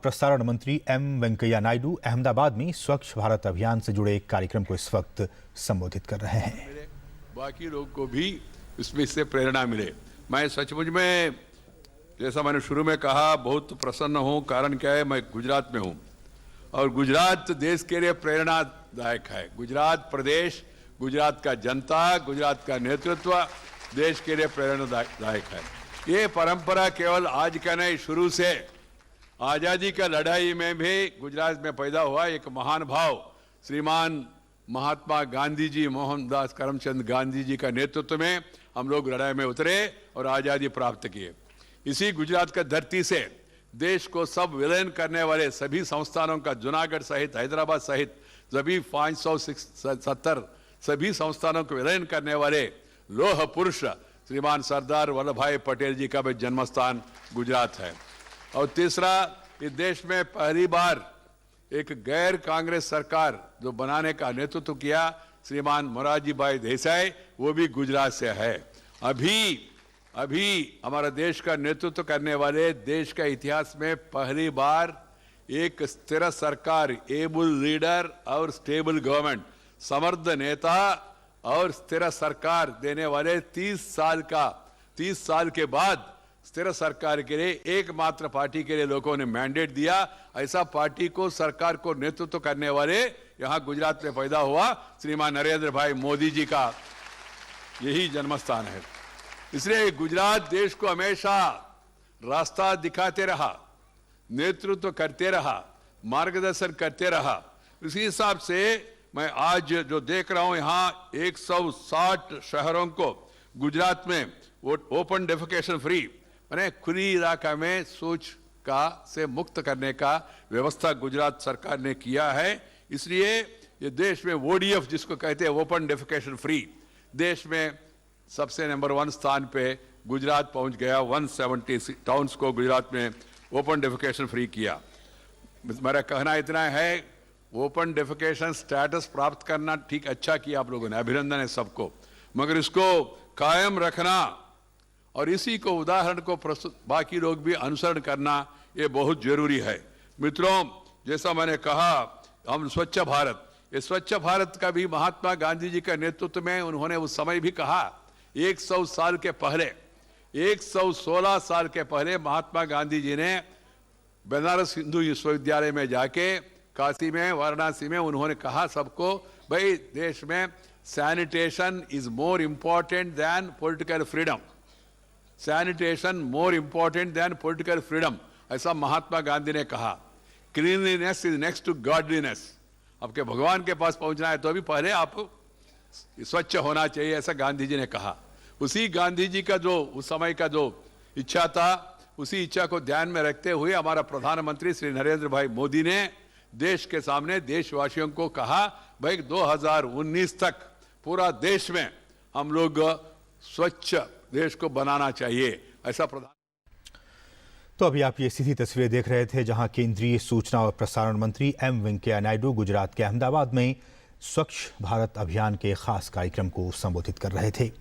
प्रसारण मंत्री एम वेंकैया नायडू अहमदाबाद में स्वच्छ भारत अभियान से जुड़े एक कार्यक्रम को इस वक्त संबोधित कर रहे हैं। बाकी लोग को भी इससे प्रेरणा मिले। मैं सचमुच में, जैसा मैंने शुरू में कहा, बहुत प्रसन्न हूं। कारण क्या है, मैं गुजरात में हूं और गुजरात देश के लिए प्रेरणादायक है। गुजरात प्रदेश, गुजरात का जनता, गुजरात का नेतृत्व देश के लिए प्रेरणादायक है। ये परंपरा केवल आज का नहीं, शुरू से आजादी का लड़ाई में भी गुजरात में पैदा हुआ। एक महान भाव श्रीमान महात्मा गांधी जी, मोहनदास करमचंद गांधी जी का नेतृत्व में हम लोग लड़ाई में उतरे और आजादी प्राप्त किए। इसी गुजरात का धरती से देश को सब विलयन करने वाले सभी संस्थानों का, जूनागढ़ सहित, हैदराबाद सहित सभी 570 सभी संस्थानों को विलयन करने वाले लोह पुरुष श्रीमान सरदार वल्लभ भाई पटेल जी का भी जन्मस्थान गुजरात है। और तीसरा, इस देश में पहली बार एक गैर कांग्रेस सरकार जो बनाने का नेतृत्व किया श्रीमान मोरारजी भाई देसाई, वो भी गुजरात से है। अभी हमारा देश का नेतृत्व करने वाले देश का इतिहास में पहली बार एक स्थिर सरकार, एबल लीडर और स्टेबल गवर्नमेंट, समर्थ नेता और स्थिर सरकार देने वाले 30 साल के बाद स्थिर सरकार के लिए एकमात्र पार्टी के लिए लोगों ने मैंडेट दिया। ऐसा पार्टी को, सरकार को नेतृत्व करने वाले यहां गुजरात में पैदा हुआ श्रीमान नरेंद्र भाई मोदी जी का यही जन्मस्थान है। इसलिए गुजरात देश को हमेशा रास्ता दिखाते रहा, नेतृत्व करते रहा, मार्गदर्शन करते रहा। इसी हिसाब से मैं आज जो देख रहा हूं, यहाँ 160 शहरों को गुजरात में वो ओपन डेफिकेशन फ्री, माने खुली इलाका में शौच का से मुक्त करने का व्यवस्था गुजरात सरकार ने किया है। इसलिए ये देश में ODF जिसको कहते हैं, ओपन डेफिकेशन फ्री, देश में सबसे नंबर 1 स्थान पे गुजरात पहुंच गया। 170 टाउन्स को गुजरात में ओपन डेफिकेशन फ्री किया। मेरा कहना इतना है, ओपन डेफिकेशन स्टेटस प्राप्त करना ठीक, अच्छा किया आप लोगों ने, अभिनंदन है सबको, मगर इसको कायम रखना और इसी को उदाहरण को प्रस्तुत बाकी लोग भी अनुसरण करना, ये बहुत जरूरी है। मित्रों, जैसा मैंने कहा, हम स्वच्छ भारत, ये स्वच्छ भारत का भी महात्मा गांधी जी का नेतृत्व में उन्होंने उस समय भी कहा। 100 साल के पहले, 116 साल के पहले महात्मा गांधी जी ने बनारस हिंदू विश्वविद्यालय में जाके, काशी में, वाराणसी में उन्होंने कहा सबको, भाई देश में sanitation is more important than political freedom, sanitation more important than political freedom, ऐसा महात्मा गांधी ने कहा। Cleanliness is next to godliness, आपके भगवान के पास पहुंचना है तो अभी पहले आप स्वच्छ होना चाहिए, ऐसा गांधी जी ने कहा। उसी गांधी जी का जो उस समय का जो इच्छा था, उसी इच्छा को ध्यान में रखते हुए हमारा प्रधानमंत्री श्री नरेंद्र भाई मोदी ने देश के सामने देशवासियों को कहा, भाई 2019 तक पूरा देश में हम लोग स्वच्छ देश को बनाना चाहिए, ऐसा प्रधान। तो अभी आप ये सीधी तस्वीरें देख रहे थे, जहां केंद्रीय सूचना और प्रसारण मंत्री एम वेंकैया नायडू गुजरात के अहमदाबाद में स्वच्छ भारत अभियान के खास कार्यक्रम को संबोधित कर रहे थे।